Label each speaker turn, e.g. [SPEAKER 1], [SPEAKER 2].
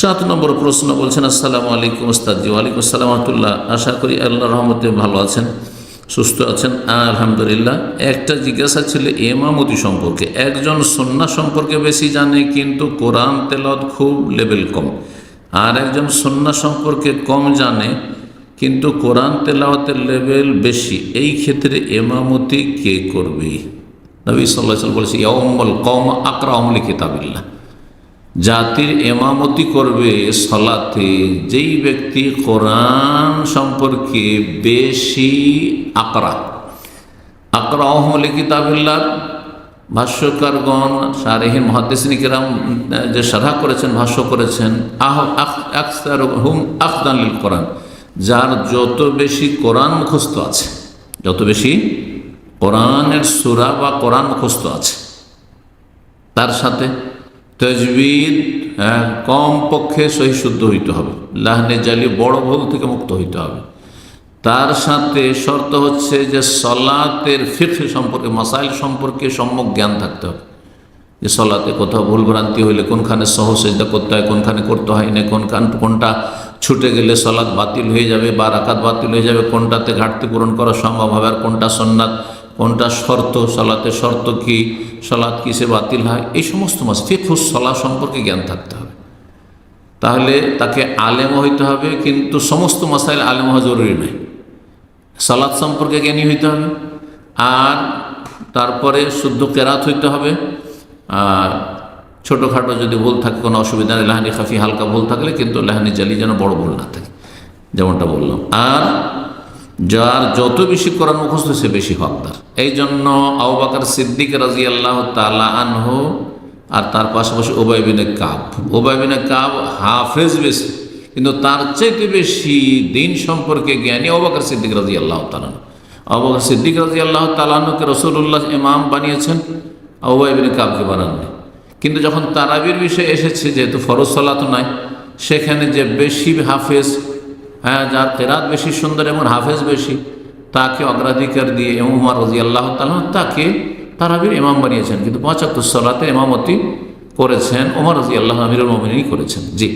[SPEAKER 1] 7 নম্বর প্রশ্ন বলছেন, আসসালামু আলাইকুম ওস্তাদজি। ওয়ালাইকুম আসসালাম রাহমাতুল্লাহ। আশা করি আল্লাহর রহমতে ভালো আছেন, সুস্থ আছেন। আলহামদুলিল্লাহ। একটা জিজ্ঞাসা ছিল ইমামতি সম্পর্কে। একজন সুন্নাহ সম্পর্কে বেশি জানে কিন্তু কোরআন তেলাওয়াত খুব লেভেল কম, আর একজন সুন্নাহ সম্পর্কে কম জানে কিন্তু কোরআন তেলাওয়াতের লেভেল বেশি। এই ক্ষেত্রে ইমামতি কে করবে? নবী সাল্লাল্লাহু আলাইহি ওয়াসাল্লাম বলেছে, ইয়াউমুল কওম আকরাহুম লিকিতাবিল্লাহ। জাতির ইমামতি করবে সালাতে যেই ব্যক্তি কোরআন সম্পর্কে বেশি আকরাহুম লিকিতাবিল্লাহ। ভাষ্যকারগণ, শারিহিন, মুহাদ্দিসিন কিরাম যে শারহ করেছেন, ভাষ্য করেছেন, আকসারুহুম আখদান লিল কোরআন, যার যত বেশি কোরআন মুখস্থ আছে, যত বেশি কোরআনের সূরা বা কোরআন মুখস্থ আছে, তার সাথে তাজবিদ কম পক্ষে সহি শুদ্ধ হইতে হবে, লাহনে জালি বড় ভুল থেকে মুক্ত হইতে হবে। তার সাথে শর্ত হচ্ছে যে সলাতের ফিকহ সম্পর্কে, মাসাইল সম্পর্কে সম্যক জ্ঞান থাকতে হবে। যে সলাতে কোথাও ভুল ভ্রান্তি হইলে কোনখানে সহ সেজদা করতে হয়, কোনখানে করতে হয় না, কোনটা ছুটে গেলে সলাত বাতিল হয়ে যাবে বা রাকাত বাতিল হয়ে যাবে, কোনটাতে ঘাটতি পূরণ করা সম্ভব হবে, আর কোনটা সুন্নাত, কোনটা শর্ত, সলাতে শর্ত কি, সলাত কিসে বাতিল হয়, এই সমস্ত ফিকহুস সলাহ সম্পর্কে জ্ঞান থাকতে হবে। তাহলে তাকে আলেম হইতে হবে, কিন্তু সমস্ত মাসাইল আলেম হওয়া জরুরি নয়। সালাত সম্পর্কে জ্ঞানী হইতে হবে, আর তারপরে শুদ্ধ কেরাত হইতে হবে। আর ছোটোখাটো যদি ভুল থাকে কোনো অসুবিধা নেই, লাহানি খাফি হালকা ভুল থাকলে, কিন্তু লাহানি জালি যেন বড় ভুল না থাকে, যেমনটা বললাম। আর যার যত বেশি কোরআন মুখস্থ সে বেশি হকদার। এই জন্য আবু বকর সিদ্দিক রাদিয়াল্লাহু তাআলা আনহু আর তার পাশাপাশি উবাই বিন কাব হাফেজ বেশি, কিন্তু তার চাইতে বেশি দিন সম্পর্কে জ্ঞানী আবু বকর সিদ্দিক রাদিয়াল্লাহু তাআলা। আবু বকর সিদ্দিক রাদিয়াল্লাহু তাআলাকে রাসূলুল্লাহ ইমাম বানিয়েছেন, উবাই বিন কাবকে বানাননি। কিন্তু যখন তারাবির বিষয়ে এসেছে, যেহেতু ফরজ সালাত নয়, সেখানে যে বেশি হাফেজ, যার কেরাত বেশি সুন্দর এবং হাফেজ বেশি, তাকে অগ্রাধিকার দিয়ে উমর রাদিয়াল্লাহু তাআলা তাকে তারাবির ইমাম বানিয়েছেন। কিন্তু 5 ওয়াক্ত সালাতে ইমামতি করেছেন উমর রাদিয়াল্লাহু আমিরুল মুমিনিন করেছেন। জি।